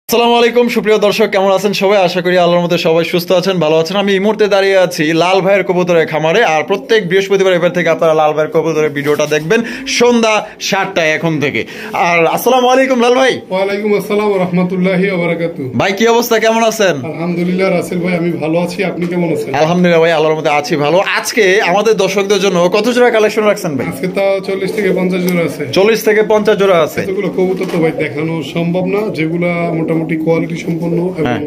আসসালামু আলাইকুম সুপ্রিয় দর্শক, কেমন আছেন সবাই? আশা করি আল্লাহর মধ্যে সবাই সুস্থ আছেন, ভালো আছেন। আমি এই মুহূর্তে দাঁড়িয়ে আছি লাল ভাইয়ের কবুতরের খামারে। আর প্রত্যেক বৃহস্পতিবার এবার থেকে আপনারা লাল ভাইয়ের কবুতরের ভিডিওটা দেখবেন সন্ধ্যা 7টায় এখন থেকে। আর আসসালামু আলাইকুম লাল ভাই। ওয়ালাইকুম আসসালাম ওয়া রাহমাতুল্লাহি ওয়া বারাকাতুহু। ভাই কি অবস্থা, কেমন আছেন? আলহামদুলিল্লাহ রাসেল ভাই, আমি ভালো আছি, আপনি কেমন আছেন? আলহামদুলিল্লাহ ভাই, আল্লাহর মধ্যে আছি ভালো। আজকে আমাদের দর্শকদের জন্য কত জোড়া কালেকশন রাখছেন ভাই? আজকে তো 40 থেকে 50 জোড়া আছে। 40 থেকে 50 জোড়া আছে। এতগুলো কবুতর তো ভাই দেখানো সম্ভব না, যেগুলা মোটামুটি কোয়ালিটি সম্পন্ন এবং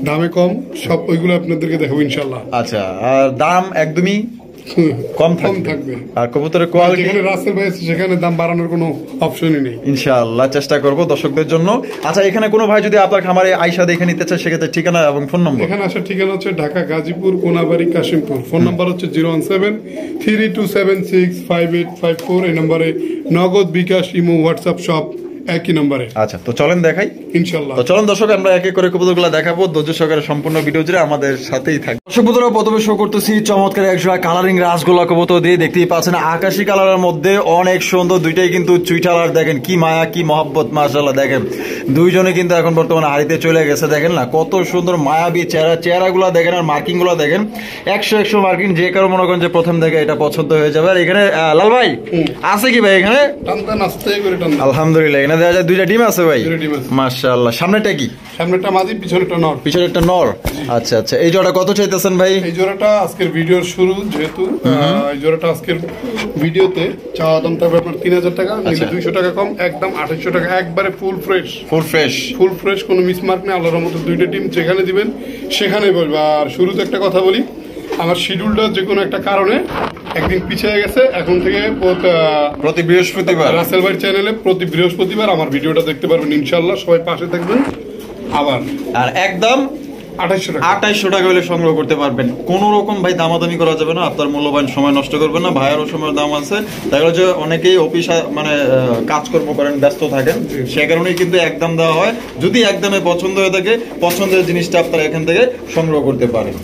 দামে কম, সব ওইগুলো আপনাদেরকে দেখাবো ইনশাআল্লাহ। আচ্ছা, আর দাম একদমই কম থাকবে। আর কবুতরের কোয়ালিটি যেখানে রাসেল ভাই আছে সেখানে দাম বাড়ানোর কোনো অপশনই নেই। ইনশাআল্লাহ চেষ্টা করব দর্শকদের জন্য। আচ্ছা, এখানে কোনো ভাই যদি আপনার খামারে আইসা দেখে নিতে চায় সেক্ষেত্রে ঠিকানা এবং ফোন নম্বর? এখানে আসার ঠিকানা হচ্ছে ঢাকা গাজীপুর কোনাবাড়ি কাশিমপুর। ফোন নাম্বার হচ্ছে 017-3276-5854। এই নম্বরে নগদ, বিকাশ, ইমো, হোয়াটসঅ্যাপ সব একই নম্বরে। আচ্ছা, তো চলেন দেখাই ইনশাআল্লাহ। তো চলেন দর্শক, আমরা এক এক করে কবুতরগুলো দেখাবো। ধৈর্য সহকারে সম্পূর্ণ ভিডিও জুড়ে আমাদের সাথেই থাকবে। দর্শক বন্ধুরা, প্রথমে শো করতেছি চমৎকার একজোড়া কালারিং রাসগোল্লা কবুতর দিয়ে। দেখতেই পাচ্ছেন আকাশী কালারের মধ্যে অনেক সুন্দর, দুইটাই কিন্তু চুইঠালার। দেখেন কি মায়া, কি মহব্বত, মাশাআল্লাহ। দেখেন দুইজনে কিন্তু এখন বর্তমানে হাড়িতে চলে গেছে। দেখেন না কত সুন্দর মায়াবী চেহারাগুলো দেখেন, আর মার্কিং গুলো দেখেন 100 মার্কিং। যে কারো মনে করেন যে প্রথম থেকে এটা পছন্দ হয়ে যাবে। আর এখানে লাল ভাই আছে কি ভাই? এখানে আলহামদুলিল্লাহ এখানে দেখা যায় দুইটা ডিম আছে ভাই, মাশাআল্লাহ। সামনেটা কি? সামনেটা মাদি, পিছনেটা নর। পিছনেরটা নর। আচ্ছা আচ্ছা, এই জোড়া কত চাইতেছেন ভাই? এই জোড়াটা আজকের ভিডিওর শুরু, যেহেতু এই জোড়াটা আজকের ভিডিওতে চাওয়া দাম থাকবে আপনার 3000 টাকা, নিলে 200 টাকা কম, একদম 2800 টাকা। একবারে ফুল ফ্রেশ, কোনো মিসমার্ক নেই। আল্লাহর মতো দুইটা ডিম যেখানে দিবেন সেখানে বলবো। আর শুরুতে একটা কথা বলি, আমার শিডিউলটা যে কোনো একটা কারণে একদিন পিছিয়ে গেছে। এখন থেকে প্রতি বৃহস্পতিবার রাসেল ভাই চ্যানেলে প্রতি বৃহস্পতিবার আমার ভিডিওটা দেখতে পারবেন ইনশাআল্লাহ। সবাই পাশে থাকবেন। আবার আর একদম 2800 টাকা হলে সংগ্রহ করতে পারবেন। কোন রকম ভাই দামাদামি করা যাবে না, আপনার মূল্যবান সময় নষ্ট করবেন না। ভাইয়েরও সময়ের দাম আছে, তাই হচ্ছে অনেকেই অফিস মানে কাজকর্ম করেন, ব্যস্ত থাকেন, সে কারণেই কিন্তু একদম দেওয়া হয়। যদি একদমে পছন্দ হয়ে থাকে, পছন্দের জিনিসটা আপনারা এখান থেকে সংগ্রহ করতে পারেন।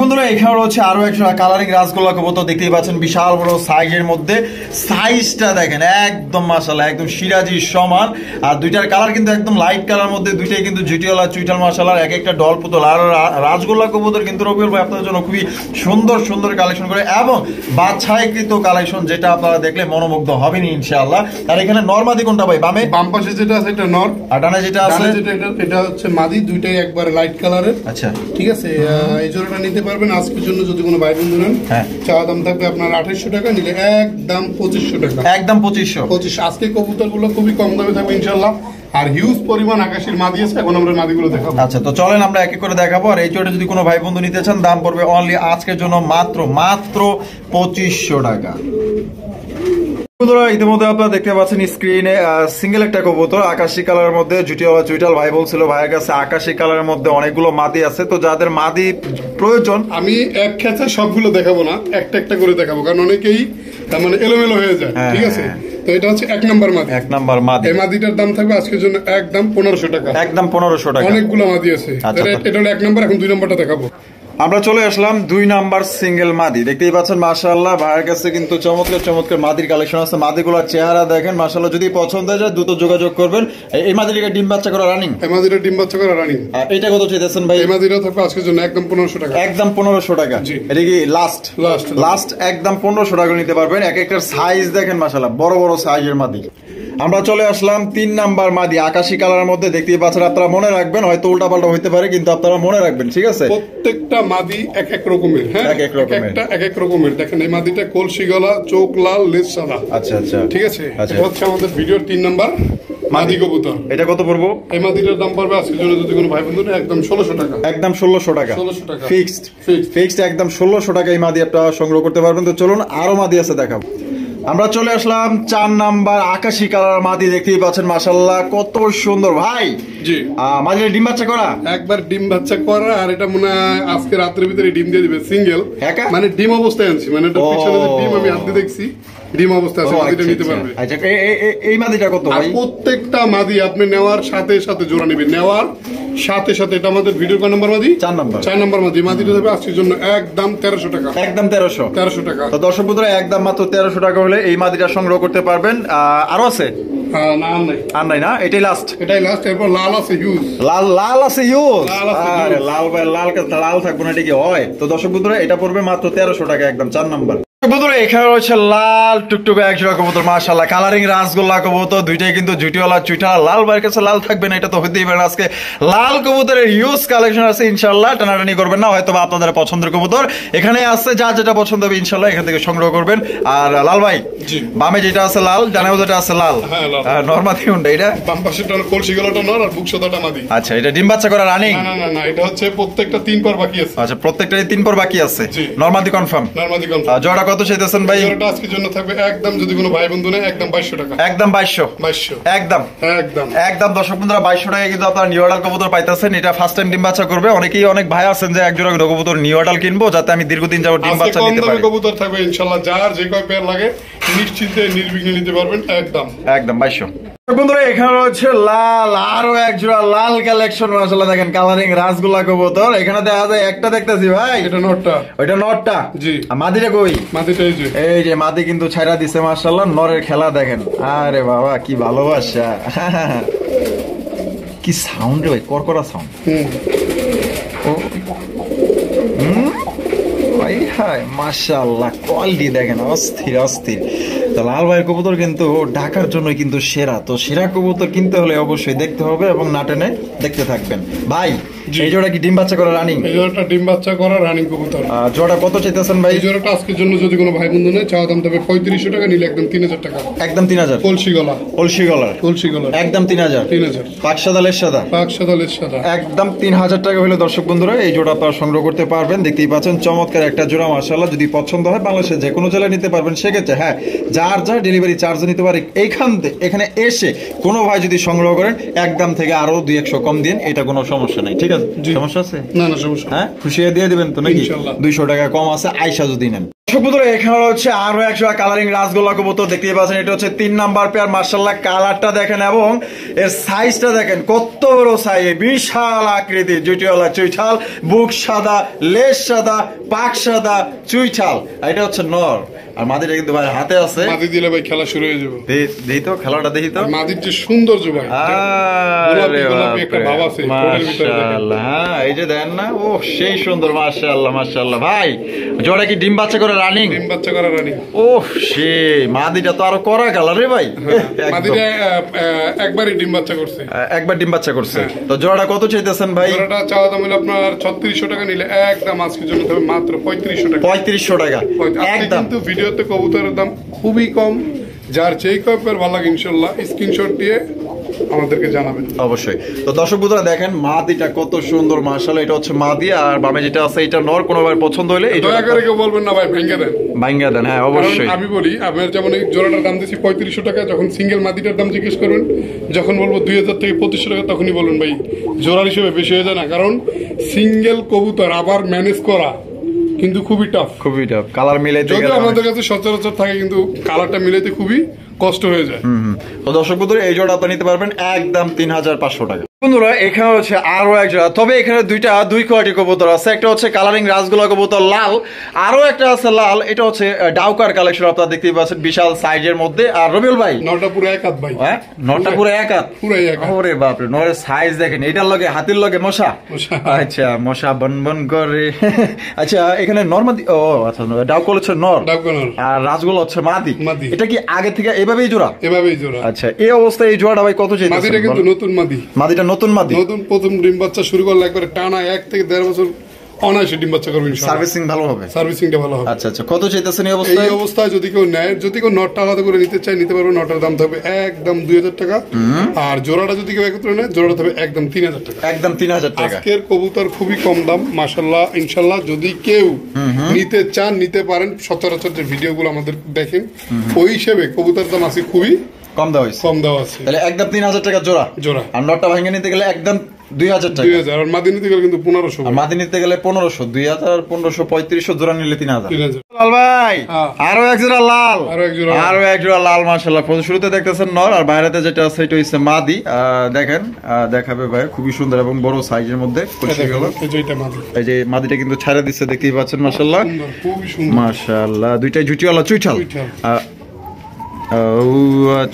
বন্ধুরা, এখানে রয়েছে আরো একটা কালারিং রাসগোল্লা কবুতর। দেখতেই পাচ্ছেন বিশাল বড় সাইজের মধ্যে। সাইজটা দেখেন একদম মাশাআল্লাহ, একদম সিরাজি সমান। আর দুইটার কালার কিন্তু একদম লাইট কালার মধ্যে, দুইটাই কিন্তু জিটিওয়ালা চুইটাল মাশাআল্লাহ, এক একটা ডল পুতুল। আর রাসগোল্লা কবুতর কিন্তু রবিউল ভাই আপনাদের জন্য খুবই সুন্দর সুন্দর কালেকশন করে এবং বাছাইকৃত কালেকশন, যেটা আপনারা দেখলে মনোমুগ্ধ হবেন ইনশাআল্লাহ। আর এখানে নরমাদি কোনটা ভাই? বাম পাশে যেটা আছে এটা নর, আর ডানে যেটা আছে এটা হচ্ছে মাদি। দুইটাই একবার লাইট কালারের। আচ্ছা ঠিক আছে, এই জোড়াটা নিতে পারবেন আজকের জন্য যদি কোনো ভাই বন্ধু নেন। চাওয়া দাম থাকবে আপনার 2800 টাকা, নিলে একদম 2500 টাকা। একদম 2500। আজকে কবুতর গুলো খুবই কম দামে থাকবে ইনশাআল্লাহ। আর হিউজ পরিমাণ আকাশের মাদি আছে, এখন আমরা মাদিগুলো দেখাবো। আচ্ছা, তো চলেন আমরা এক এক করে দেখাবো। আর এই জোড়া যদি কোনো ভাই বন্ধু নিতে চান, দাম পড়বে অনলি আজকের জন্য মাত্র 2500 টাকা। ইতিমধ্যে আপনারা দেখতে পাচ্ছেন স্ক্রিনে সিঙ্গেল একটা কবুতর আকাশী কালারের মধ্যে, জুটিওয়ালা চুইটাল। ভাই বলছিল ভাইয়ের কাছে আকাশী কালারের মধ্যে অনেকগুলো মাদি আছে, তো যাদের মাদি প্রয়োজন, আমি এক খেঁচে সবগুলো দেখাবো না, একটা একটা করে দেখাবো, কারণ অনেকেই তার মানে এলোমেলো হয়ে যায়। ঠিক আছে, তো এটা হচ্ছে 1 নাম্বার মাদি। 1 নাম্বার মাদি। এই মাদিটার দাম থাকবে আজকের জন্য একদম 1500 টাকা। একদম 1500 টাকা। অনেকগুলো মাদি আছে, এটা হলো 1 নাম্বার। এখন 2 নাম্বারটা দেখাবো। আমরা চলে আসলাম 2 নাম্বার সিঙ্গেল মাদি। দেখতেই পাচ্ছেন মাশাআল্লাহ, ভাইয়ের কাছে কিন্তু চমৎকার চমৎকার মাদির কালেকশন আছে। মাদিগুলোর চেহারা দেখেন মাশাআল্লাহ, যদি পছন্দ হয় দ্রুত যোগাযোগ করবেন। এই মাদিটা ডিম বাচ্চা করা রানিং? এই মাদিটা ডিম বাচ্চা করা রানিং। আর এটা কত চাইতেছেন ভাই? এই মাদিটা থাকবে আজকের জন্য একদম 1500 টাকা। একদম 1500 টাকা। এটা কি লাস্ট একদম 1500 টাকা নিতে পারবেন। এক একটা সাইজ দেখেন মাশাআল্লাহ, বড় বড় সাইজের মাদি। আমরা চলে আসলাম 3 নাম্বার মাদি আকাশী কালারের মধ্যে। দেখতেই পাচ্ছেন, আপনারা মনে রাখবেন, হয়তো উল্টাপাল্টা হইতে পারে, কিন্তু আপনারা মনে রাখবেন, ঠিক আছে? প্রত্যেকটা মাদি এক এক রকমের। হ্যাঁ, এক এক রকমের। দেখেন এই মাদিটা কলসি গলা, চোখ লাল, লেজ সাদা। আচ্ছা আচ্ছা, ঠিক আছে। এটা হচ্ছে আমাদের ভিডিওর 3 নাম্বার মাদি কবুতর। এটা কত পড়বো? এই মাদিটার দাম পড়বে আজকের জন্য যদি কোনো ভাই বন্ধু একদম 1600 টাকা। একদম 1600 টাকা। ফিক্সড একদম 1600 টাকা এই মাদি আপনারা সংগ্রহ করতে পারবেন। তো চলুন আরো মাদি আছে দেখাবো। আমরা চলে আসলাম 4 নাম্বার আকাশী কালার মাদি। দেখতেই পাচ্ছেন মাশাআল্লাহ কত সুন্দর ভাই। জি, মাদিটা ডিম বাচ্চা করা? একবার ডিম বাচ্চা করা। আর এটা মনে হয় আজকে রাতের ভিতরে ডিম দিয়ে দিবে, সিঙ্গেল। মানে ডিম অবস্থায় আনছি, মানে এটা পিছনে যে ডিম আমি হাতে দেখছি, ডিম অবস্থা আছে, মাদিটা নিতে পারবে। আচ্ছা, এই মাদিটা কত ভাই? প্রত্যেকটা মাদি আপনি নেওয়ার সাথে সাথে জোড়া নেবেন, নেওয়ার সাথে সাথে এটা আমাদের ভিডিও কয় নাম্বার মাদি? 4 নাম্বার মাদি। মাদিটা দেবে আজকের জন্য একদম 1300 টাকা। একদম 1300 টাকা। তো দর্শক বন্ধুরা একদম মাত্র 1300 টাকা হলে এই মাদিটা সংগ্রহ করতে পারবেন। আরো আছে? আর নাই না, এটাই লাস্ট? এটাই লাস্ট। এরপর লাল আছে হিউজ। লাল আছে হিউজ। আরে লাল ভাই, লাল থাকবো না, এটা কি হয়? তো দর্শক বন্ধুরা এটা পড়বে মাত্র 1300 টাকা, একদম 4 নাম্বার। বন্ধুরা এখানে রয়েছে লাল টুকটুকে এক জোড়া কবুতর, মাশাআল্লাহ কালারিং রাসগোল্লা কবুতর, দুইটাই কিন্তু জুটিওয়ালা চুইটা। লাল ভাইয়ের কাছে লাল থাকবে না, এটা তো হতেই পারে না। আজকে লাল কবুতরের হিউজ কালেকশন আছে, ইনশাআল্লাহ টানাটানি করবেন না, হয়তো আপনাদের পছন্দের কবুতর এখানে আছে, যা যেটা পছন্দ হবে ইনশাআল্লাহ এখান থেকে সংগ্রহ করবেন। আর লাল ভাই বামে যেটা আছে লাল, ডানেও যেটা আছে লাল, নরমাদি কোনটা? এটা বাম পাশেরটা কলসি গলাটা নর আর বুক সাদাটা মাদি। আচ্ছা, এটা ডিম বাচ্চা করা রানিং? না, এটা হচ্ছে প্রত্যেকটা 3 পর বাকি আছে। আচ্ছা, প্রত্যেকটারই 3 পর বাকি আছে। নরমাদি কনফার্ম? নরমাদি কনফার্ম। জোড়া কত চাইতেছেন ভাই? জোড়াটা আজকের জন্য থাকবে একদম, যদি কোনো ভাই বন্ধু নেয় একদম 2200 টাকা। একদম 2200? একদম দর্শক বন্ধুরা 2200 টাকা কিন্তু আপনারা নিউ অর্ডার কবুতর পাইতেছেন। এটা ফার্স্ট টাইম ডিম বাচ্চা করবে। অনেকেই অনেক ভাই আছেন যে এক জোড়া কবুতর নিউ অর্ডার কিনবো যাতে আমি দীর্ঘদিন যাবত ডিম বাচ্চা নিতে পারি। কবুতর থাকবে ইনশাআল্লাহ, যার যে কয় পেয়ার লাগে নিশ্চিন্তে নির্বিঘ্নে নিতে পারবেন। একদম 2200। বন্ধুরা এখানে রয়েছে লাল আরো এক জোড়া লাল কালেকশন, মাশাআল্লাহ দেখেন কালারিং রাসগোল্লা কবুতর। এখানে দেখা যায় একটা দেখতেছি ভাই, এটা নরটা। ওইটা নরটা? জি। মাদিটা কই? মাদিটা এই যে মাদি কিন্তু ছাইরা দিছে মাশাআল্লাহ। নরের খেলা দেখেন, আরে বাবা কি ভালোবাসা, কি সাউন্ড রে ভাই, করকরা সাউন্ড। মাশাআল্লাহ কোয়ালিটি দেখেন, অস্থির অস্থির। তো লাল ভাইয়ের কবুতর কিন্তু ঢাকার জন্য কিন্তু সেরা। তো সেরা কবুতর কিনতে হলে অবশ্যই দেখতে হবে এবং না টেনে দেখতে থাকবেন। ভাই এই জোড়া কি ডিম বাচ্চা করা রানিং? এই জোড়াটা ডিম বাচ্চা করা রানিং কবুতর। জোড়া কত চাইতেছেন ভাই? এই জোড়াটা আজকের জন্য যদি কোনো ভাই বন্ধু নেয় চাওয়া দাম তবে 3500 টাকা, নিলে একদম 3000 টাকা। একদম 3000? কলসি গলা একদম 3000। পাক সাদা লেস সাদা একদম 3000 টাকা হলে দর্শক বন্ধুরা এই জোড়া আপনারা সংগ্রহ করতে পারবেন। দেখতেই পাচ্ছেন চমৎকার একটা জোড়া মাশাআল্লাহ। যদি পছন্দ হয় বাংলাদেশের যে কোনো জেলায় নিতে পারবেন। সেক্ষেত্রে হ্যাঁ, যার ডেলিভারি চার্জ নিতে পারে। এখানে এসে কোনো ভাই যদি সংগ্রহ করেন একদম থেকে আরো 200 কম দিন, এটা কোনো সমস্যা নাই। ঠিক আছে? সমস্যা আছে? না সমস্যা। হ্যাঁ, খুশি দিয়ে দিবেন তো নাকি? 200 টাকা কম আছে আয়সা যদি নেন। এখানে হচ্ছে আরো একশো কালারিং রাসগোল্লা কবুতর দেখতেই পাচ্ছেন। এটা হচ্ছে 3 নাম্বার পেয়ার। মাশাআল্লাহ কালারটা দেখেন এবং এর সাইজটা দেখেন, কত বড় সাইজ, বিশাল আকৃতির, জুটিওয়ালা চুইঠাল, বুক সাদা, লেজ সাদা, পাক সাদা চুইঠাল। এটা হচ্ছে নর, আর মাদিটা কিন্তু ভাই হাতে আছে। মাদি দিলে ভাই খেলা শুরু হয়ে যাবে। দেখি তো খেলাটা, দেখি তো মাদির যে সৌন্দর্য ভাই, একটা ভাব আছে মাশাআল্লাহ। হ্যাঁ এই যে দেন না, ও সেই সুন্দর, মাশাআল্লাহ মাশাআল্লাহ। ভাই জোড়া কি ডিম বাচ্চা করে রানিং? ডিম বাচ্চা করা রানিং। ও সেই মাদিটা তো আরো করা কালার রে ভাই। মাদিটা একবারই ডিম বাচ্চা করছে, একবার ডিম বাচ্চা করছে। তো জোড়াটা কত চাইতেছেন ভাই? জোড়াটা চাওয়া দাম হলো আপনার 3600 টাকা, নিলে একদম আজকের জন্য তবে মাত্র 3500 টাকা। 3500 টাকা একদম। কিন্তু ভিডিওতে কবুতরের দাম খুবই কম। যার যেই কপের ভালো লাগে ইনশাআল্লাহ স্ক্রিনশট দিয়ে আমাদেরকে জানাবেন অবশ্যই। তো দর্শক বন্ধুরা দেখেন মাদিটা কত সুন্দর মাশাআল্লাহ। এটা হচ্ছে মাদি, আর বামে যেটা আছে এটা নর। কোনোবার পছন্দ হলে এই দয়া করে কেউ বলবেন না ভাই ভেঙে দেন। হ্যাঁ অবশ্যই। আমি বলি আপনার যেমন এই জোড়াটার দাম দিচ্ছি 3500 টাকা, যখন সিঙ্গেল মাদিটার দাম জিজ্ঞেস করবেন, যখন বলবো 2000 থেকে 2500 টাকা, তখনই বলুন ভাই জোড়ার হিসেবে বেশি হয়ে যায় না। কারণ সিঙ্গেল কবুতর আবার ম্যানেজ করা কিন্তু খুবই টাফ। কালার মিলাইতে যদি আমাদের কাছে সচরাচর থাকে, কিন্তু কালারটা মিলাইতে খুবই কষ্ট হয়ে যায়। তো দর্শক বন্ধুরা এই জোড়া আপনি নিতে পারবেন একদম 3500 টাকা। বন্ধুরা এখানে হচ্ছে আরো এক জোড়া, তবে এখানে দুই কোয়ালিটি কবুতর আছে। একটা হচ্ছে কালারিং রাসগোল্লা কবুতর লাল, আরো একটা আছে লাল। এটা হচ্ছে ডাউকার কালেকশন, আপনারা দেখতেই পাচ্ছেন বিশাল সাইজের মধ্যে। আর রবিউল ভাই নটা পুরো এক হাত ভাই। হ্যাঁ নটা পুরো এক হাত। ওরে বাপরে, নরের সাইজ দেখেন। এটার লগে হাতির লগে মশা। আচ্ছা মশা বন করে। আচ্ছা এখানে নরমাদি, ও আচ্ছা ডাউকল হচ্ছে নর, আর রাসগোল্লা হচ্ছে মাদি। এটা কি আগে থেকে এভাবেই জোড়া? আচ্ছা এই অবস্থায় এই জোড়াটা ভাই কত চাইছেন? মাদিটা কিন্তু নতুন মাদি। মাদিটা নতুন প্রথম ডিম বাচ্চা শুরু করলে একবারে টানা 1 থেকে 1.5 বছর অনায়াসে ডিম বাচ্চা করবেন। সার্ভিসিং ভালো হবে। সার্ভিসিংটা ভালো হবে। আচ্ছা কত চাইতেছেন এই অবস্থায়? এই অবস্থায় যদি কেউ নেয়, যদি কেউ নটটা আলাদা করে নিতে চায় নিতে পারবে। নটার দাম থাকবে একদম 2000 টাকা। আর জোড়াটা যদি কেউ একত্রে নেয়, জোড়াটা থাকবে একদম 3000 টাকা। একদম 3000 টাকা। আজকের কবুতর খুবই কম দাম মাশাআল্লাহ ইনশাআল্লাহ। যদি কেউ নিতে চান নিতে পারেন। সচরাচর যে ভিডিওগুলো আমাদের দেখেন ওই হিসেবে কবুতর দাম আছে খুবই কম দেওয়া আছে। তাহলে একদম 3000 টাকা জোড়া। আর নটটা ভাঙে নিতে গেলে একদম 2000 টাকা। 2000। আর মাদি নিতে গেলে কিন্তু 1500। আর মাদি নিতে গেলে 1500, 2000, 1500, 3500, জোড়া নিলে 3000। 3000। লাল ভাই আরো এক জোড়া লাল, আরো এক জোড়া লাল মাশাআল্লাহ। শুরুতে দেখতেছেন নর, আর বাইরেতে যেটা আছে এটা হচ্ছে মাদি। দেখেন দেখাবে ভাই, খুবই সুন্দর এবং বড় সাইজের মধ্যে। এই যে মাদিটা কিন্তু ছাড়া দিচ্ছে, দেখতেই পাচ্ছেন মাশাআল্লাহ, খুবই সুন্দর মাশাআল্লাহ। দুইটাই জুটিওয়ালা চুইঠাল।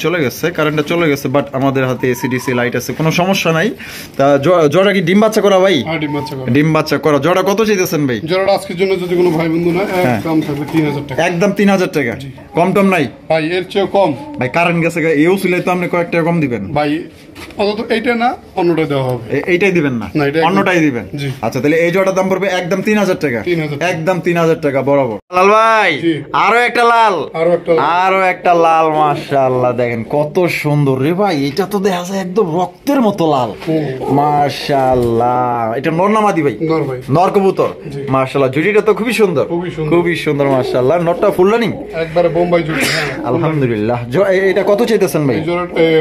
চলে গেছে, কারেন্টটা চলে গেছে, বাট আমাদের হাতে এসিডিসি লাইট আছে, কোনো সমস্যা নাই। তা জোড়া কি ডিম বাচ্চা করা ভাই? ডিম বাচ্চা করা। জোড়া কত চাইতেছেন ভাই? জোড়াটা আজকের জন্য যদি কোনো ভাই বন্ধু না, একদম থাকবে 3000 টাকা। একদম 3000 টাকা, কম টম নাই ভাই? এর চেয়ে কম ভাই? কারেন্ট গেছে, এও ছিল তো, আপনি কয়েক টাকা কম দিবেন ভাই? অন্তত এইটা না, অন্যটা দেওয়া হবে। এইটাই দিবেন না, অন্যটাই দিবেন। আচ্ছা, তাহলে এই জোড়ার দাম পড়বে একদম 3000 টাকা। একদম 3000 টাকা বরাবর। লাল ভাই আরো একটা লাল, আরো একটা লাল মাশাআল্লাহ। দেখেন কত সুন্দর রে ভাই, এটা তো দেখা যায় একদম রক্তের মতো লাল মাশাআল্লাহ। এটা নর না মাদি ভাই? নর ভাই, নর কবুতর মাশাআল্লাহ। জুটিটা তো খুবই সুন্দর, খুবই সুন্দর মাশাআল্লাহ। নরটা ফুল রানিং একবারে বোম্বাই জুটি। আলহামদুলিল্লাহ। এটা কত চাইতেছেন ভাই?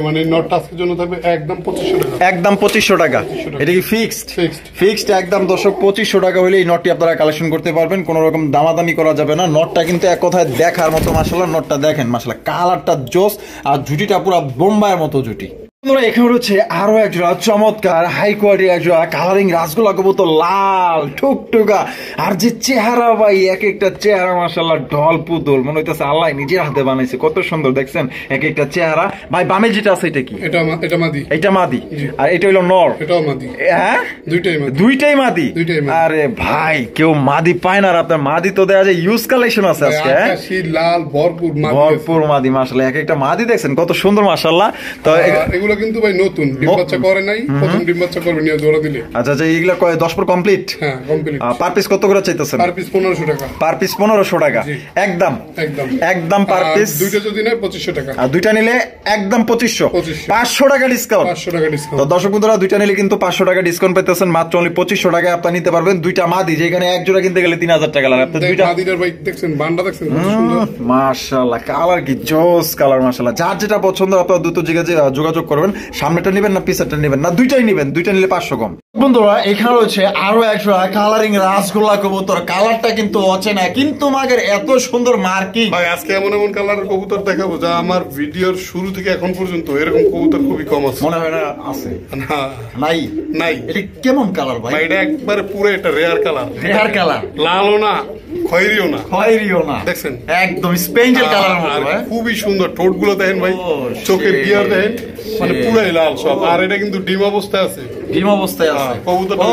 মানে নরটা আজকের জন্য থাকবে একদম 2500 টাকা। একদম 2500 টাকা। এটা কি ফিক্সড? ফিক্সড একদম দর্শক, 2500 টাকা হলে এই নটটি আপনারা কালেকশন করতে পারবেন, কোনো রকম দামাদামি করা যাবে না। নটটা কিন্তু এক কথায় দেখার মতো মাশাআল্লাহ। নটটা দেখেন মাশাআল্লাহ, কালারটা জোস, আর জুটিটা পুরো বোম্বাইয়ের মতো জুটি। এখানে রয়েছে আরো এক জোড়া চমৎকার হাই কোয়ালিটি এক জোড়া কালারিং রাসগোল্লা কবুতর, লাল টুকটুকা। আর যে চেহারা ভাই, এক একটা চেহারা মাশাআল্লাহ ঢল পুতুল, মনে হইতেছে আল্লাহ নিজের হাতে বানাইছে। কত সুন্দর দেখছেন এক একটা চেহারা ভাই। বামে যেটা আছে এটা কি? এটা মাদি। এটা মাদি, আর এটা হলো নর। এটাও মাদি। হ্যাঁ, দুইটাই মাদি। আরে ভাই, কেউ মাদি পায় না। আর আপনার মাদি তো দেয়া যায় ইউজ কালেকশন আছে আজকে। লাল ভরপুর মাদি মাশাআল্লাহ। এক একটা মাদি দেখছেন কত সুন্দর মাশাআল্লাহ। তো এগুলো কিন্তু ভাই নতুন, ডিম বাচ্চা করে নাই, প্রথম ডিম বাচ্চা করবে নিয়ে জোড়া দিলে। আচ্ছা আচ্ছা, এগুলা 10 পর কমপ্লিট? হ্যাঁ কমপ্লিট। পার পিস কত করে চাইতেছেন? পার পিস 1500 টাকা। পার পিস 1500 টাকা একদম একদম পার পিস। দুইটা যদি নেয় 2500 টাকা। আর দুইটা নিলে একদম 2500। 500 টাকা ডিসকাউন্ট। 500 টাকা ডিসকাউন্ট। তো দর্শক বন্ধুরা, দুইটা নিলে কিন্তু 500 টাকা ডিসকাউন্ট পেতেছেন। মাত্র অনলি 2500 টাকায় আপনি নিতে পারবেন দুইটা মাদি, যেখানে এক জোড়া কিনতে গেলে 3000 টাকা লাগে। আপনি দুইটা মাদিটার ভাই দেখছেন, বান্ডা দেখছেন কত সুন্দর মাশাআল্লাহ। কালার কি জোস কালার মাশাআল্লাহ। যার যেটা পছন্দ আপনারা দ্রুত যোগাযোগ করবেন। সামনেটা নেবেন না পিছনেরটা নেবেন? না দুইটাই নেবেন, দুইটা নিলে 500 কম। বন্ধুরা এখানে রয়েছে আরো এক জোড়া কালারিং রাসগোল্লা কবুতর। কালারটা কিন্তু অচেনা, কিন্তু মাগের এত সুন্দর মার্কিং ভাই। আজকে এমন এমন কালারের কবুতর দেখাবো যা আমার ভিডিওর শুরু থেকে এখন পর্যন্ত এরকম কবুতর খুবই কম আছে। মনে হয় না আছে? না, নাই। এটা কেমন কালার ভাই? এটা একবারে পুরো এটা রেয়ার কালার। লালও না, খয়েরিও না, দেখছেন একদম স্পেঞ্জেল কালার মতো। খুবই সুন্দর। ঠোঁটগুলো দেখেন ভাই, চোখের বিয়ার দেখেন, মানে পুরাই লাল সব। আর এটা কিন্তু ডিম অবস্থায় আছে। কবুতরটা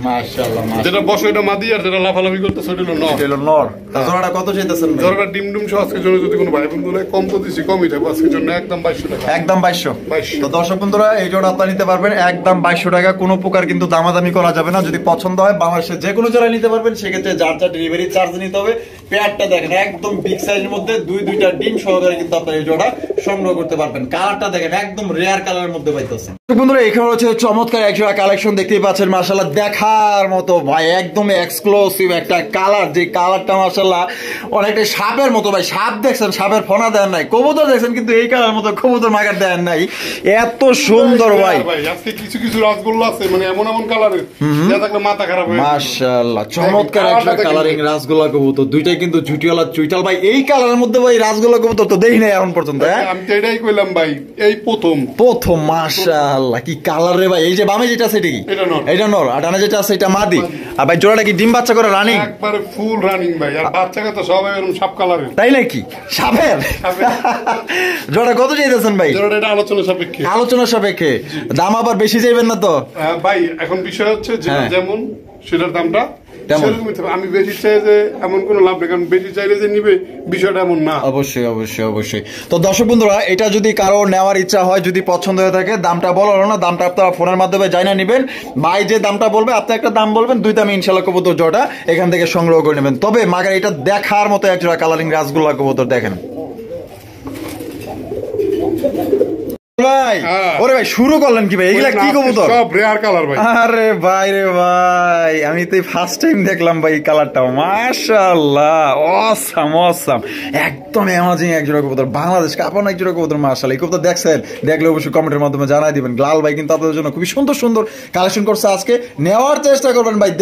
মাশাআল্লাহ। যেটা বসে এটা মাদি, আর যেটা লাফালাফি করতেছে ওটা হলো নর। জোড়াটা কত চাইতেছেন? জোড়াটা ডিম সহ আজকের জন্য যদি কোনো ভাই বন্ধু নেয়, কম তো দিছি, কমই থাকবে আজকের জন্য একদম 2200 টাকা। একদম 2200। তো দর্শক বন্ধুরা, এই জোড়া আপনারা নিতে পারবেন একদম 2200 টাকা। কোনো প্রকার কিন্তু দামাদামি করা যাবে না। যদি পছন্দ হয় বাংলাদেশের যে কোনো জোড়া নিতে পারবেন। সেক্ষেত্রে যার ডেলিভারি চার্জ নিতে হবে। পেয়ারটা দেখেন একদম বিগ সাইজের মধ্যে, দুইটা ডিম সহকারে কিন্তু আপনারা এই জোড়া সংগ্রহ করতে পারবেন। কালারটা দেখেন একদম রেয়ার কালারের মধ্যে পাইতেছেন। বন্ধুরা এখানে হচ্ছে চমৎকার এক জোড়া কালেকশন দেখতেই পাচ্ছেন মাশাআল্লাহ, দেখার মতো ভাই, একদম এক্সক্লুসিভ একটা কালার। যে কালারটা মাশাআল্লাহ অনেকটা সাপের মতো ভাই। সাপ দেখছেন, সাপের ফনা দেন নাই। কবুতর দেখছেন, কিন্তু এই কালার মতো কবুতর মাগার দেন নাই। এত সুন্দর ভাই। আজকে কিছু রাসগোল্লা আছে, মানে এমন কালারের যা দেখলে মাথা খারাপ হয়ে যায় মাশাআল্লাহ। চমৎকার একটা কালারিং রাসগোল্লা কবুতর, দুইটাই কিন্তু জুটিওয়ালা চুইটাল ভাই। এই কালারের মধ্যে ভাই রাসগোল্লা কবুতর তো দেখি নাই এখন পর্যন্ত। আমি তো এটাই কইলাম ভাই, এই প্রথম মাশাআল্লাহ, কি কালার রে ভাই। এই যে বামে যেটা আছে এটা নর, আর ডানে যেটা আছে এটা মাদি। আর ভাই জোড়াটা কি ডিম বাচ্চা করে রানিং? একবারে ফুল রানিং ভাই। আর বাচ্চাকে তো সবাই এরকম সাপ কালারের। তাই নাকি? সাপের জোড়া কত চাইতেছেন ভাই? জোড়াটা এটা আলোচনা সাপেক্ষে। দাম আবার বেশি যাইবেন না তো ভাই? এখন বিষয় হচ্ছে যেমন সেটার দামটা আমি বেশি চাই যে এমন কোনো লাভ নেই, কারণ বেশি চাইলে যে নিবে বিষয়টা এমন না। অবশ্যই। তো দর্শক বন্ধুরা, এটা যদি কারো নেওয়ার ইচ্ছা হয়, যদি পছন্দ হয়ে থাকে, দামটা বলো না, দামটা আপনারা ফোনের মাধ্যমে জানা নেবেন। ভাই যে দামটা বলবে আপনি একটা দাম বলবেন, দুই দামে ইনশাআল্লাহ কবুতর জোড়া এখান থেকে সংগ্রহ করে নেবেন। তবে মাগার এটা দেখার মতো এক জোড়া কালারিং রাসগোল্লা কবুতর দেখেন ভাই, ওরে ভাই শুরু করলেন কি ভাই, এগুলা কি কবুতর? সব রেয়ার কালার ভাই। আরে ভাই রে ভাই, আমি তো ফার্স্ট টাইম দেখলাম ভাই কালারটা। মাশাআল্লাহ, অসাম অসাম, একদম অ্যামাজিং এক জোড়া কবুতর, বাংলাদেশ কাঁপানো এক জোড়া কবুতর। মাশাআল্লাহ, এই কবুতর দেখছেন? দেখলে অবশ্যই কমেন্টের মাধ্যমে জানাই দিবেন। লাল ভাই কিন্তু আপনাদের জন্য খুবই সুন্দর সুন্দর কালেকশন করছে আজকে, নেওয়ার চেষ্টা করবেন ভাই।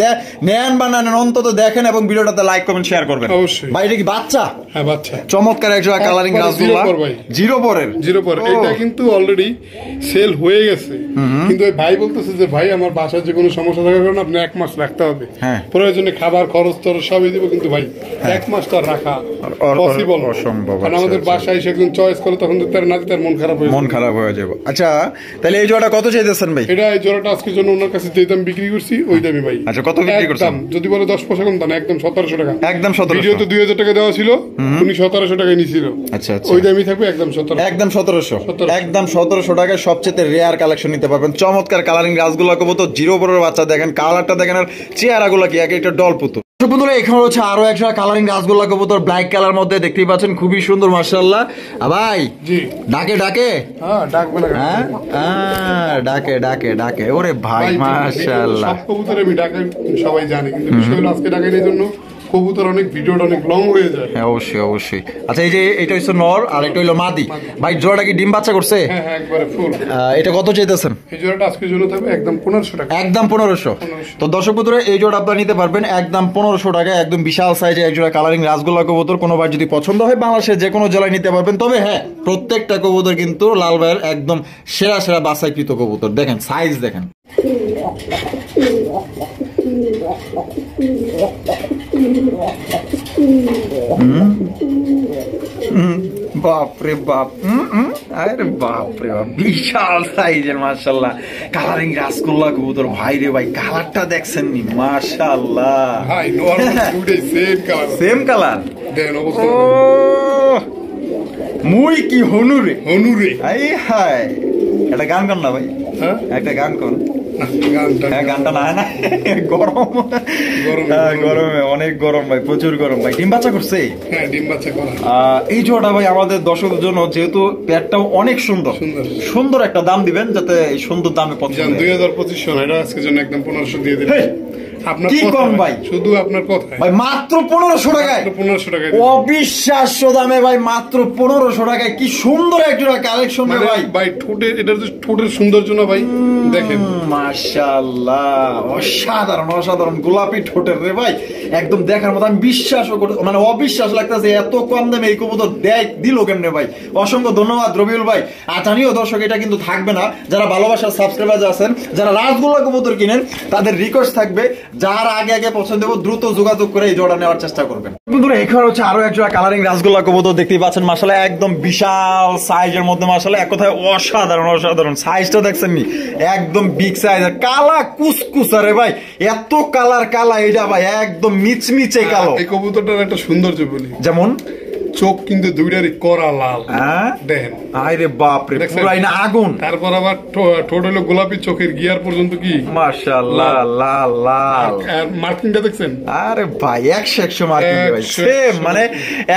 নেন বা নেন, অন্তত দেখেন এবং ভিডিওটাতে লাইক কমেন্ট শেয়ার করবেন। অবশ্যই ভাই, এটা কি বাচ্চা? হ্যাঁ বাচ্চা, চমৎকার এক জোড়া কালারিং রাসগোল্লা, জিরো পরের। এটা কিন্তু অলরেডি সেল হয়ে গেছে, কিন্তু ভাই বলতেছে যে ভাই আমার বাসার যে কোনো সমস্যা থাকার কারণে আপনি 1 মাস রাখতে হবে, প্রয়োজনে খাবার খরচ টরচ সবই দিব, কিন্তু ভাই 1 মাস তো রাখা পসিবল অসম্ভব। কারণ আমাদের বাসায় এসে একজন চয়েস করে তখন তার না তার মন খারাপ হয়ে যাবে। আচ্ছা, তাহলে এই জোড়াটা কত চাইতেছেন ভাই? এটা এই জোড়াটা আজকের জন্য ওনার কাছে যে দাম বিক্রি করছি ওই দামই ভাই। আচ্ছা, কত বিক্রি করছেন? যদি বলে 10 পয়সা কম দাম, একদম 1700 টাকা। একদম 1700। ভিডিওতে 2000 টাকা দেওয়া ছিল, উনি 1700 টাকায় নিছিল। আচ্ছা আচ্ছা, ওই দামই থাকবে একদম 1700। একদম 1700, একদম 1700 টাকায় সবচেয়ে রেয়ার কালেকশন নিতে পারবেন। চমৎকার কালারিং রাসগোল্লা কবুতর, জিরো পরের বাচ্চা। দেখেন কালারটা দেখেন, আর চেহারাগুলো কি এক একটা ডল পুতুল। বন্ধুরা, এখানে হচ্ছে আরো একটা কালারিং রাসগোল্লা কবুতর, ব্ল্যাক কালার মধ্যে, দেখতেই পাচ্ছেন খুবই সুন্দর। মাশাআল্লাহ ভাই, জি ডাকে ডাকে, হ্যাঁ ডাকবে না, হ্যাঁ ডাকে ডাকে ডাকে। ওরে ভাই মাশাআল্লাহ, সব কবুতর আমি ডাকে সবাই জানে, কিন্তু বিষয় হলো আজকে ডাকার জন্য কবুতর অনেক ভিডিওটা অনেক লং হয়ে যায়। হ্যাঁ অবশ্যই অবশ্যই। আচ্ছা, এই যে এটা হচ্ছে নর আর এটা হলো মাদি। ভাই জোড়াটা কি ডিম বাচ্চা করছে? হ্যাঁ হ্যাঁ, একবারে ফুল। এটা কত চাইতেছেন? এই জোড়াটা আজকের জন্য থাকবে একদম 1500 টাকা। একদম 1500। তো দর্শক বন্ধুরা, এই জোড়া আপনারা নিতে পারবেন একদম 1500 টাকায়। একদম বিশাল সাইজে এক জোড়া কালারিং রাসগোল্লা কবুতর। কোনো ভাই যদি পছন্দ হয় বাংলাদেশের যে কোনো জেলায় নিতে পারবেন। তবে হ্যাঁ, প্রত্যেকটা কবুতর কিন্তু লাল ভাইয়ের একদম সেরা সেরা বাছাইকৃত কবুতর। দেখেন সাইজ দেখেন। বাপরে বাপ, আরে বাপরে বাপ, বিশাল সাইজের মাশাআল্লাহ কালারিং রাসগোল্লা কবুতর। ভাই রে ভাই, কালারটা দেখছেন নি? মাশাআল্লাহ ভাই, নরমাল দুটোই সেম কালার, সেম কালার। দেন অবস্থা মুই কি হনুরে হনুরে। আই হাই, একটা গান কর না ভাই। হ্যাঁ, একটা গান কর। গানটা না না, গরম গরমে অনেক গরম ভাই, প্রচুর গরম ভাই। ডিম বাচ্চা করছে? হ্যাঁ, ডিম বাচ্চা করা। এই জোড়াটা ভাই আমাদের দর্শকদের জন্য, যেহেতু পেটটাও অনেক সুন্দর সুন্দর একটা দাম দিবেন, যাতে এই সুন্দর দামে পছন্দ। 2025 এটা আজকের জন্য একদম 1500 দিয়ে দিবেন। আপনার কি কম ভাই, শুধু আপনার কথা ভাই, মাত্র 1500 টাকায়, 1500 টাকায় অবিশ্বাস্য দামে ভাই, মাত্র 1500 টাকায়। কি সুন্দর একটা কালেকশন ভাই। ভাই ঠোঁটের, এটা যে ঠোঁটের সৌন্দর্য না ভাই, দেখেন মাশাআল্লাহ, অসাধারণ অসাধারণ গোলাপি ঠোঁটের রে ভাই, একদম দেখার মতো। আমি বিশ্বাসও করতে, মানে অবিশ্বাস লাগতেছে এত কম দামে এই কবুতর দিল কেমনে ভাই। অসংখ্য ধন্যবাদ রবিউল ভাই। আর জানিও দর্শক, এটা কিন্তু থাকবে না। যারা ভালোবাসার সাবস্ক্রাইবার আছেন, যারা রাসগোল্লা কবুতর কিনেন, তাদের রিকোয়েস্ট থাকবে, যার আগে আগে পছন্দ হবে দ্রুত যোগাযোগ করে এই জোড়া নেওয়ার চেষ্টা করবেন। বন্ধুরা, এখানে হচ্ছে আরো এক জোড়া কালারিং রাসগোল্লা কবুতর, দেখতেই পাচ্ছেন মাশাআল্লাহ একদম বিশাল সাইজের মধ্যে। মাশাআল্লাহ এক কথায় অসাধারণ অসাধারণ। সাইজটা দেখছেন নি? একদম বিগ সাইজের, কালা কুসকুসা রে ভাই, এত কালার কালা এটা ভাই, একদম মিচমিচে কালো। এই কবুতরটার একটা সৌন্দর্য বলি, যেমন চোখ কিন্তু দুইটারই করা লাল, দেখেন। আরে বাপ রে, পুরাই না আগুন। তারপর আবার ঠোঁট হলো গোলাপি, চোখের গিয়ার পর্যন্ত কি মাশাআল্লাহ লাল লাল। মার্কিংটা দেখছেন? আরে ভাই 100 মার্কিং ভাই, সেম মানে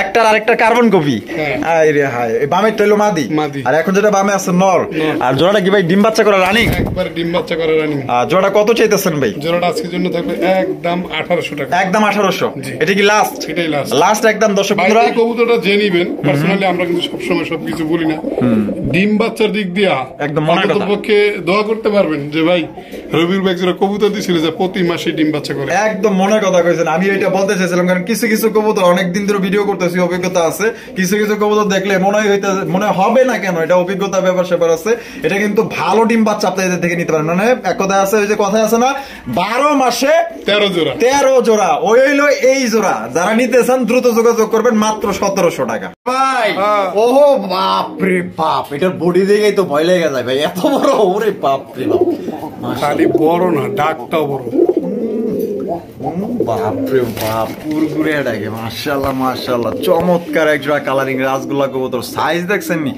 একটার আরেকটা কার্বন কপি। আরে হায়, বামেরটা হলো মাদি, আর এখন যেটা বামে আছে নর। আর জোড়াটা কি ভাই ডিম বাচ্চা করা রানিং? একবার ডিম বাচ্চা করা রানিং। জোড়াটা কত চাইতেছেন ভাই? জোড়াটা আজকের জন্য থাকবে একদম 1800 টাকা। একদম 1800। এটা কি লাস্ট? এটাই লাস্ট, লাস্ট একদম। দর্শক বন্ধুরা, এই কবুতরটা যে নিবেন, পার্সোনালি আমরা কিন্তু সবসময় সবকিছু বলি না, ডিম বাচ্চার দিক দিয়া একদম মনের কথা, পক্ষে দোয়া করতে পারবেন যে ভাই রবিউল ভাই যারা কবুতর দিছিল যে প্রতি মাসে ডিম বাচ্চা করে। একদম মনের কথা কইছেন। আমি এটা বলতে চাইছিলাম, কারণ কিছু কিছু কবুতর অনেকদিন ধরে ভিডিও করতেছি, অভিজ্ঞতা আছে। কিছু কিছু কবুতর দেখলে মনে হবে না কেন, এটা অভিজ্ঞতা ব্যাপার স্যাপার আছে। এটা কিন্তু ভালো ডিম বাচ্চা আপনাদের থেকে নিতে পারেন। মানে এক কথা আছে, ওই যে কথা আছে না, 12 মাসে 13 জোড়া, 13 জোড়া। ওই হইলো এই জোড়া। যারা নিতে চান দ্রুত যোগাযোগ করবেন, মাত্র 1700 টাকা ভাই। ওহো বাপ রে বাপ, এটার বডি দেখেই তো ভয় লেগে যায় ভাই, এত বড়। ওরে বাপ রে বাপ, খালি বড় না, ডাকটাও বড়। বাপরে বাপ, পুরগুরে ডাকে। মাশাআল্লাহ মাশাআল্লাহ, চমৎকার এক জোড়া কালারিং রাসগোল্লা কবুতর। সাইজ দেখছেন নি?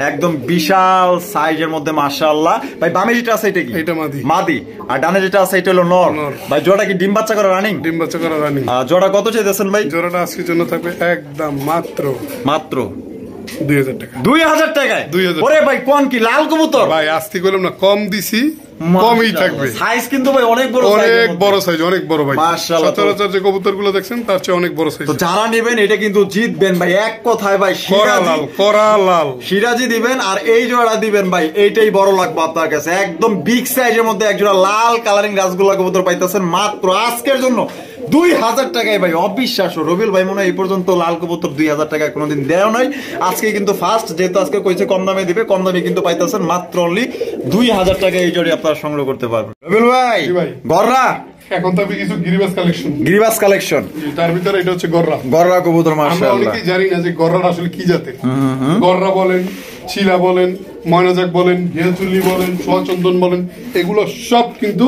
একদম বিশাল সাইজের মধ্যে মাশাআল্লাহ ভাই। বামে যেটা আছে এটা কি? এটা মাদি, মাদি। আর ডানে যেটা আছে এটা হলো নর ভাই। জোড়া কি ডিম বাচ্চা করা রানিং? ডিম বাচ্চা করা রানিং। জোড়া কত চাইতেছেন ভাই? জোড়াটা আজকের জন্য থাকবে একদম মাত্র 2000 টাকা। 2000 টাকায় 2000 ওরে ভাই কোন কি লাল কবুতর ভাই আজকে বললাম না কম দিছি, কমই থাকবে। সাইজ কিন্তু ভাই অনেক বড়, অনেক বড় সাইজ, অনেক বড় ভাই। মাশাআল্লাহ। সচরাচর যে কবুতরগুলো দেখছেন তার চেয়ে অনেক বড় সাইজ। তো যারা নেবেন এটা কিন্তু জিতবেন ভাই, এক কথায় ভাই করা লাল সিরাজি দিবেন আর এই জোড়া দিবেন ভাই, এইটাই বড় লাগবে আপনার কাছে। একদম বিগ সাইজের মধ্যে এক জোড়া লাল কালারিং রাসগোল্লা কবুতর পাইতেছেন মাত্র আজকের জন্য 2000 টাকায় ভাই। অবিশ্বাস্য, রবিউল ভাই মনে হয় এই পর্যন্ত লাল কবুতর 2000 টাকায় কোনোদিন দেওয়া নয়, আজকে কিন্তু ফার্স্ট। যেহেতু আজকে কইছে কম দামে দিবে, কম দামে কিন্তু পাইতেছেন মাত্র অনলি 2000 টাকায় এই জোড়ি আপনারা সংগ্রহ করতে পারবেন। রবিউল ভাই গররা এখন তবে কিছু গিরিবাস কালেকশন, গিরিবাস কালেকশন, তার ভিতরে এটা হচ্ছে গররা। গররা কবুতর মাশাআল্লাহ। আমরা অনেকেই জানি না যে গররা আসলে কি জাতের। গররা বলেন, চিলা বলেন, ময়নাজাক বলেন, ঘিয়াচুল্লি বলেন, সোয়াচন্দন বলেন, এগুলো সব কিন্তু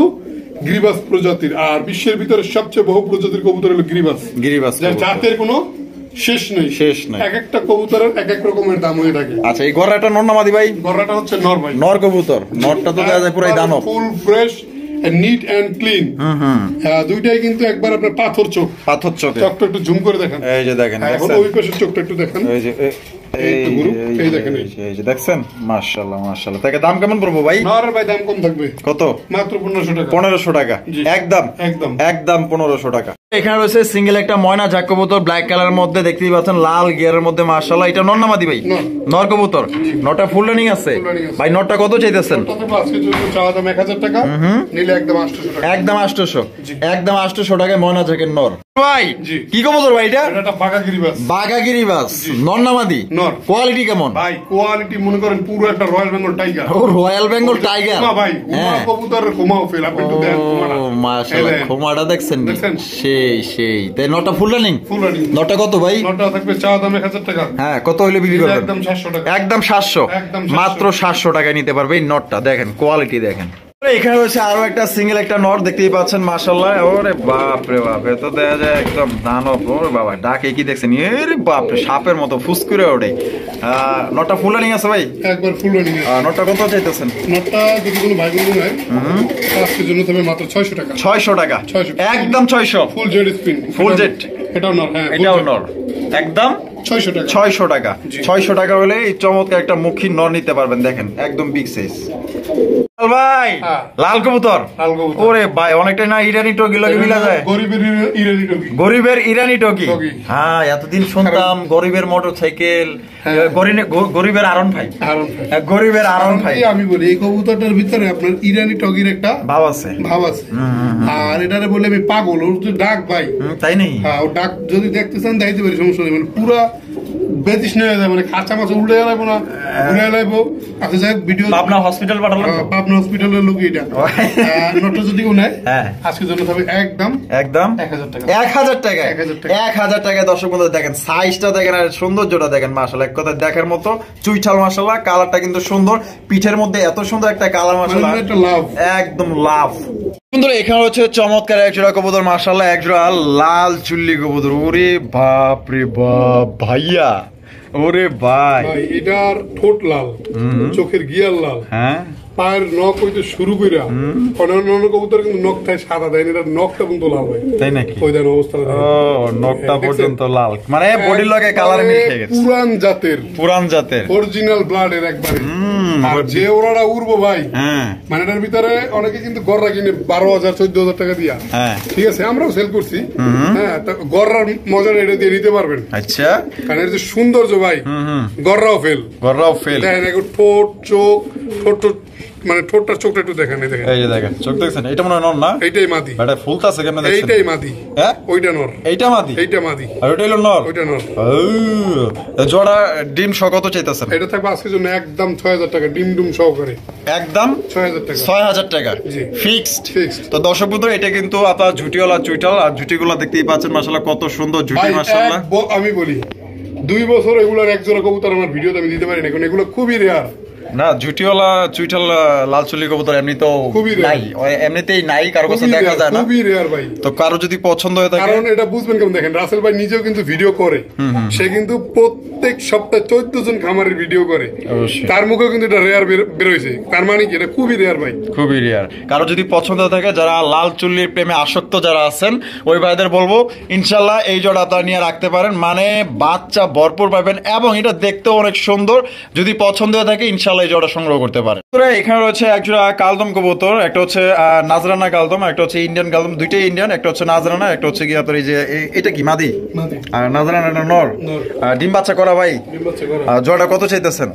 গিরিবাস প্রজাতির। আর বিশ্বের ভিতরে সবচেয়ে বহু প্রজাতির কবুতর হলো গিরিবাস। গিরিবাস যার জাতের কোনো শেষ নেই, এক একটা কবুতরের এক এক রকমের দাম হয়ে থাকে। আচ্ছা, এই গররাটা নর নামাদি ভাই? গররাটা হচ্ছে নর ভাই, নর কবুতর। নরটা তো দেখা যায় পুরাই দানব, full fresh neat and clean. দুইটাই কিন্তু একবার আপনার পাথর চোখ। পাথর চোখ। চোখটা একটু জুম করে দেখেন, এই যে দেখেন, এখন ওই পাশের চোখটা একটু দেখেন, এই যে এই দেখেন, এই যে দেখছেন। মাশাআল্লাহ মাশাআল্লাহ। তাকে দাম কেমন পড়বো ভাই? নরের ভাই দাম কম থাকবে। কত? মাত্র 1500 টাকা। 1500 টাকা একদম, একদম একদম 1500 টাকা। এখানে রয়েছে সিঙ্গেল একটা ময়না ঝাক কবুতর, ব্ল্যাক কালারের মধ্যে দেখতেই পাচ্ছেন, লাল গিয়ারের মধ্যে মাশাআল্লাহ। এটা নর নামাদি ভাই? নর কবুতর। নরটা ফুল রানিং আছে ভাই? নরটা কত চাইতেছেন? আজকে জন্য চাওয়া দাম 1000 টাকা, নিলে একদম 800 টাকা। একদম 800, একদম 800 টাকায় ময়না ঝাকের নর ভাই। কি কবুতর ভাই এটা? এটা বাঘা গিরিবাস। বাঘা গিরিবাস নর নামাদি? নর। কোয়ালিটি কেমন ভাই? কোয়ালিটি মনে করেন পুরো একটা রয়্যাল বেঙ্গল টাইগার। ও রয়্যাল বেঙ্গল টাইগার ভাই, হুমা কবুতরের হুমাও ফেল। আপনি একটু দেখেন হুমাটা। ও মাশাআল্লাহ, হুমাটা দেখছেন? সেই সেই। তাই নটা ফুল রানিং? Full running. নটা কত ভাই? নটা থাকবে চাওয়া দাম 1000 টাকা। হ্যাঁ, কত হইলে বিক্রি করবেন? একদম 700 টাকা। একদম 700, একদম মাত্র 700 টাকায় নিতে পারবে এই নটটা। দেখেন কোয়ালিটি দেখেন। এখানে রয়েছে আরো একটা সিঙ্গেল একটা নট, দেখতেই পাচ্ছেন মাশাআল্লাহ। ওরে বাপ রে বাপ, এ তো দেখা যায় একদম দানব। ওরে বাবা, ডাকে কি দেখছেন? এর বাপ রে, সাপের মতো ফুসকুরে ওঠে। নটটা ফুল রানিং আছে ভাই? একবার ফুল রানিং। নটটা কত চাইতেছেন? নটটা যদি কোনো ভাই বোন হয় আজকের জন্য তবে মাত্র 600 টাকা। 600 টাকা, 600 একদম 600। Full jade spin, full jade. এটাও নর। হ্যাঁ, এটাও নর, একদম 600 টাকা। 600 টাকা। 600 টাকা হলে এই চমৎকার একটা মুখী নর নিতে পারবেন। দেখেন একদম বিগ সাইজ ভাই। লাল কবুতর। ওরে ভাই, অনেকটাই না ইরানি টকি লাগে মিলা যায়। গরিবের ইরানি টকি। গরিবের ইরানি টকি। হ্যাঁ, এতদিন শুনতাম গরিবের মোটরসাইকেল, গরিবের আরন ভাই। গরিবের আরন ভাই। আমি বলি এই কবুতরটার ভিতরে আপনার ইরানি টকির একটা ভাব আছে, ভাব আছে। আর এটারে বলে আমি পাগল, ওর যে ডাক ভাই। তাই নেই? হ্যাঁ, ও ডাক যদি দেখতে চান দেখতে পারি, সমস্যা নেই। মানে পুরা বেতিস নিয়ে যায়, মানে খাঁচা মাছ উল্টে যাবো না, ঘুরে যাবো। আচ্ছা যাই ভিডিও পাবনা হসপিটাল পাঠালাম। পাবনা হসপিটালের লোক এটা। নোটটা যদি নেয় আজকের জন্য তবে একদম 1000 টাকা। 1000 টাকা, 1000 টাকায়। দর্শক বন্ধু দেখেন সাইজটা দেখেন আর সৌন্দর্যটা দেখেন মাশাআল্লাহ, এক কথা দেখার মতো। চুইঠাল মাশাআল্লাহ, কালারটা কিন্তু সুন্দর, পিঠের মধ্যে এত সুন্দর একটা কালার মাশাআল্লাহ, একদম লাভ। বন্ধুরা এখানে হচ্ছে চমৎকার এক জোড়া কবুতর মাশাআল্লাহ, এক জোড়া লাল চুল্লি কবুতর। ওরে বাপ রে বাপ ভাইয়া, ওরে ভাই। এটার ঠোঁট লাল, চোখের গিয়ার লাল, হ্যাঁ, পায়ের নখ হইতে শুরু কইরা অন্যান্য কবুতর কিন্তু নখ থাকে সাদা, দেয় এটা নখটা কিন্তু লাল হয়। তাই নাকি? ওই দেন অবস্থাটা। ও, নখটা পর্যন্ত লাল, মানে বডি লগে কালার মিশে গেছে। পুরান জাতের, পুরান জাতের অরিজিনাল ব্লাডের একবারে। আর যে ওরাটা উড়বো ভাই, মানে এটার ভিতরে অনেকে কিন্তু গররা কিনে 12,000 14,000 টাকা দিয়া। ঠিক আছে, আমরাও সেল করছি। হ্যাঁ, গররার মজা এটা দিয়ে নিতে পারবেন। আচ্ছা, কারণ এর যে সৌন্দর্য ভাই, গররাও ফেল, গররাও ফেল। দেখেন ঠোঁট, চোখ, ঠোঁট, মানে ঠোঁটটা চোখটা একটু দেখেন। এই দেখেন, এই যে দেখেন চোখ দেখছেন। এটা মনে হয় নর না? এইটাই মাদি। এটা ফুলতাছে কেন দেখছেন? এইটাই মাদি। হ্যাঁ, ওইটা নর, এইটা মাদি, এইটা মাদি, আর ওইটা হলো নর, ওইটা নর। জোড়া ডিম সহ কত চাইতাছেন? এটা থাকবে আজকের জন্য একদম 6000 টাকা, ডিম ডুম সহকারে একদম 6000 টাকা। 6000 টাকা ফিক্সড। তো দর্শক বন্ধুরা, এটা কিন্তু আপনার ঝুটিওয়ালা চুইটাল, আর ঝুটিগুলো দেখতেই পাচ্ছেন মাশাআল্লাহ, কত সুন্দর ঝুটি মাশাআল্লাহ। আমি বলি 2 বছর এগুলোর এক জোড়া কবুতর আমার ভিডিওতে আমি দিতে পারি না, কারণ এগুলো খুবই রেয়ার। না জুটিওয়ালা চুইটাল লাল চুল্লি কবুতর এমনি তো খুবই নাই, এমনিতেই নাই, কারো কাছে দেখা যায় না, খুবই রেয়ার ভাই। তো কারো যদি পছন্দ হয়ে থাকে, কারণ এটা বুঝবেন কেমন, দেখেন রাসেল ভাই নিজেও কিন্তু ভিডিও করে, সে কিন্তু প্রত্যেক সপ্তাহে 14 জন খামারের ভিডিও করে, তার মুখেও কিন্তু এটা রেয়ার বেরোইছে, তার মানে কি এটা খুবই রেয়ার ভাই, খুবই রেয়ার। কারো যদি পছন্দ থাকে, যারা লাল চুল্লির প্রেমে আসক্ত যারা আছেন ওই ভাইদের বলবো ইনশাল্লাহ এই জোড়া আপনারা নিয়ে রাখতে পারেন, মানে বাচ্চা ভরপুর পাবেন এবং এটা দেখতেও অনেক সুন্দর। যদি পছন্দ হয়ে থাকে ইনশাল্লাহ এই জোড়া সংগ্রহ করতে পারেন। এখানে রয়েছে একজোড়া কালদম কবুতর, একটা হচ্ছে নাজরানা কালদম, একটা হচ্ছে ইন্ডিয়ান কালদম, দুইটাই ইন্ডিয়ান, একটা হচ্ছে নাজরানা, একটা হচ্ছে কি আপনার এই যে এটা কি মাদি, আর নাজরানা নর, ডিম বাচ্চা করা ভাই। জোড়াটা কত চাইতেছেন?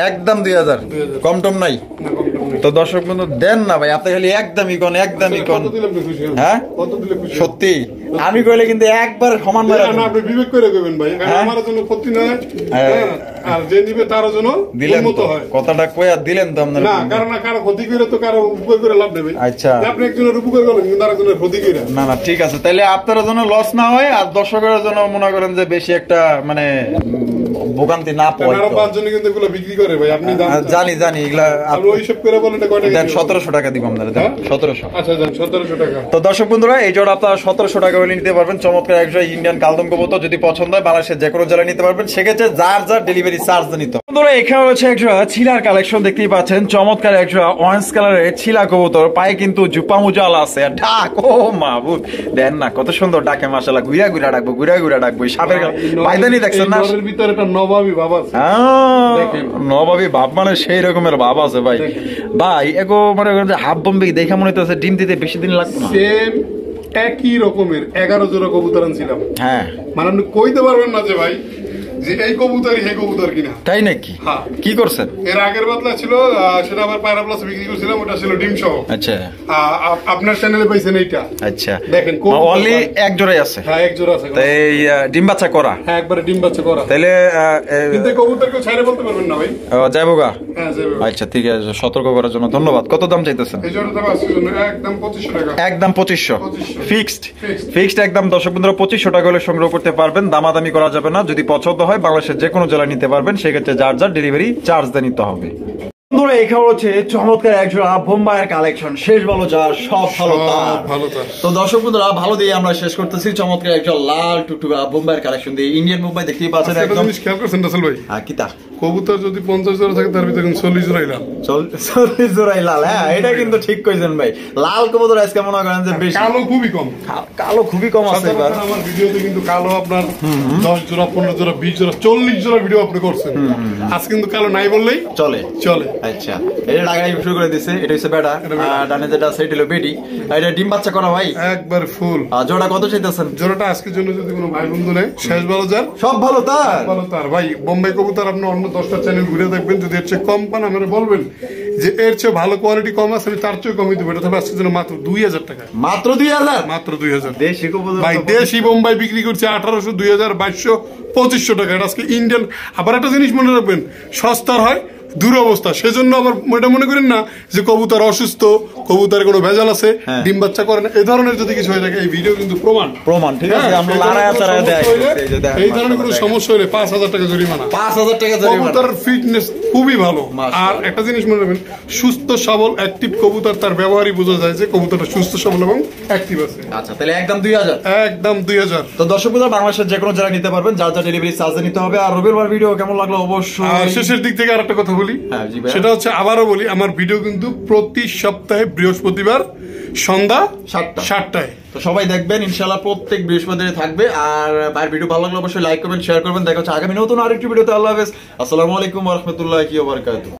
একদম 2000, কম টম নাই? তো দর্শক বন্ধু দেন না ভাই, আপনি খালি একদমই কোন, একদমই কোন। হ্যাঁ সত্যি আমি কইলে কিন্তু একবার সমান ভাই, আপনি বিবেক করে কইবেন ভাই, আমার জন্য ক্ষতি না, আর যে নিবে তার জন্য দিলেন তো কথাটা কইয়া দিলেন তো আপনারা, না কারণ না কারো ক্ষতি করে তো কারো উপকার করে লাভ নেবে। আচ্ছা আপনি একজনের উপকার করলেন কিন্তু আরেকজনের ক্ষতি করে, না না ঠিক আছে, তাহলে আপনার জন্য লস না হয় আর দর্শকের জন্য মনে করেন যে বেশি একটা মানে ভোগান্তি না পড়ে। আরো 5 জন কিন্তু এগুলো বিক্রি করে ভাই, আপনি জানি জানি এগুলা, আপনি ওইসব করে বলেন এটা কয় টাকা? দেন 1700 টাকা দিব আপনারা, দেন 1700। আচ্ছা দেন 1700 টাকা। তো দর্শক বন্ধুরা এই জোড়া আপনারা 1700 টাকা হলে নিতে পারবেন, চমৎকার একজোড়া ইন্ডিয়ান কালদম কবুতর। যদি পছন্দ হয় বাংলাদেশের যে কোনো জেলায় নিতে পারবেন, সেক্ষেত্রে যার যার ডেলিভারি চার্জ নিতে হবে। বন্ধুরা এখানে রয়েছে একজোড়া ছিলার কালেকশন, দেখতেই পাচ্ছেন চমৎকার একজোড়া অরেঞ্জ কালারের ছিলা কবুতর, পায়ে কিন্তু জুপা মুজাল আছে, ডাক ও মাহবুব দেন না কত সুন্দর ডাকে, মাশাআল্লাহ ঘুরা ঘুরা ডাকবো, ঘুরা ঘুরা ডাকবো, সাপের পায়দানি দেখছেন না, এর ভিতরে একটা নবাবী ভাব আছে, নবাবী ভাব মানে সেই রকমের ভাব আছে ভাই। ভাই এগো মানে হাফ বম্বে দেখে মনে হচ্ছে ডিম দিতে বেশি দিন লাগবে না, সেম একই রকমের 11 জোড়া কবুতর আনছিলাম। হ্যাঁ মানে আপনি কইতে পারবেন না যে ভাই যে এই কবুতরই এই কবুতর কিনা, তাই নাকি? হ্যাঁ। কি করছেন? এর আগের বদলা ছিল সেটা আবার পায়রা প্লাস বিক্রি করছিলাম, ওটা ছিল ডিম সহ। আচ্ছা আপনার চ্যানেলে পাইছেন এইটা? আচ্ছা দেখেন অনলি এক জোড়াই আছে। হ্যাঁ এক জোড়া আছে, এই ডিম বাচ্চা করা। হ্যাঁ একবারে ডিম বাচ্চা করা। তাহলে কিন্তু কবুতরকে ছাইরে বলতে পারবেন না ভাই, যাইবো গা? হ্যাঁ যাইবো। আচ্ছা ঠিক আছে, সতর্ক করার জন্য ধন্যবাদ। কত দাম চাইতেছেন? এই জোড়াটা আজকের জন্য একদম 2500 টাকা। একদম 2500 ফিক্সড, ফিক্সড একদম। দর্শক বন্ধুরা 2500 টাকা হলে সংগ্রহ করতে পারবেন, দামাদামি করা যাবে না। যদি পছন্দ হয় বাংলাদেশের যে কোনো জেলায় নিতে পারবেন, সেক্ষেত্রে যার যার ডেলিভারি চার্জ দিয়ে নিতে হবে। বন্ধুরা এখানে হচ্ছে চমৎকার একজোড়া বোম্বাইয়ের কালেকশন, শেষ ভালো যার সব ভালো তার। তো দর্শক বন্ধুরা ভালো দিয়ে আমরা শেষ করতেছি চমৎকার একটা লাল টুকটুকা বোম্বাইয়ের কালেকশন দিয়ে, ইন্ডিয়ান বোম্বাই দেখতেই পাচ্ছেন একদম। খেয়াল করছেন রাসেল ভাই? হ্যাঁ কিতা কবুতর যদি 50 জোড়া থাকে তার ভিতরে 40 জোড়াই লাল, 40 জোড়াই লাল। হ্যাঁ এটা কিন্তু ঠিক কইছেন ভাই, লাল কবুতর আজকে মনে করেন যে বেশি, কালো খুবই কম, কালো খুবই কম আছে। এবার আমার ভিডিওতে কিন্তু কালো আপনার 10 জোড়া 15 জোড়া 20 জোড়া 40 জোড়া ভিডিও আপনি করছেন, আজ কিন্তু কালো নাই বললেই চলে চলে। আচ্ছা এটা ডাগাই শুরু করে দিছে, এটা হচ্ছে বেটা, ডানে যেটা আছে এটা হলো বেটি, এটা ডিম বাচ্চা করা ভাই একবার ফুল। জোড়া কত চাইতেছেন? জোড়াটা আজকের জন্য যদি কোনো ভাই বন্ধু নেয় শেষ ভালো যার সব ভালো তার, ভালো তার ভাই। বোম্বাই কবুতর আপনি অন্য 10টা চ্যানেল ঘুরে দেখবেন, যদি এর চেয়ে কম পান আমরা বলবেন যে এর চেয়ে ভালো কোয়ালিটি কম আছে, আমি তার চেয়ে কমই দেবো। এটা তবে আজকের জন্য মাত্র 2000 টাকা, মাত্র 2000, মাত্র 2000। দেশি কবুতর ভাই দেশি বোম্বাই বিক্রি করছে 1800, 2000, 2200, 2500 টাকা। এটা আজকে ইন্ডিয়ান। আবার একটা জিনিস মনে রাখবেন, সস্তার হয় দুরবস্থা, সেজন্য আবার এটা মনে করেন না যে কবুতর অসুস্থ, কবুতরের কোনো ভেজাল আছে, ডিম বাচ্চা করে না, এই ধরনের যদি কিছু হয়ে থাকে এই ভিডিও কিন্তু প্রমাণ, ঠিক আছে? আমরা লড়াইয়া চড়াইয়া দেখাই, এই ধরনের কোনো সমস্যা হলে 5000 টাকা জরিমানা, 5000 টাকা জরিমানা। কবুতরের ফিটনেস খুবই ভালো। আর একটা জিনিস মনে রাখবেন, সুস্থ সবল অ্যাক্টিভ কবুতর, তার ব্যবহারই বোঝা যায় যে কবুতরটা সুস্থ সবল এবং অ্যাক্টিভ আছে। আচ্ছা তাহলে একদম 2000, একদম 2000। তো দর্শক বন্ধুরা বাংলাদেশের যে কোনো জায়গায় নিতে পারবেন, যার যার ডেলিভারি চার্জ নিতে হবে। আর রবিবার ভিডিও কেমন লাগলো অবশ্যই। আর শেষের দিক থেকে আরেকটা কথা বলি, সেটা হচ্ছে আবারও বলি, আমার ভিডিও কিন্তু প্রতি সপ্তাহে বৃহস্পতিবার সন্ধ্যা 7টায়। তো সবাই দেখবেন ইনশাআল্লাহ, প্রত্যেক বৃহস্পতিবার থাকবে। আর ভাইয়ের ভিডিও ভালো লাগলে অবশ্যই লাইক করবেন, শেয়ার করবেন। দেখা হচ্ছে আগামী নতুন আরেকটি ভিডিওতে। আল্লাহ হাফেজ, আসসালামু আলাইকুম ওয়া রাহমাতুল্লাহি ওয়া বারাকাতুহু।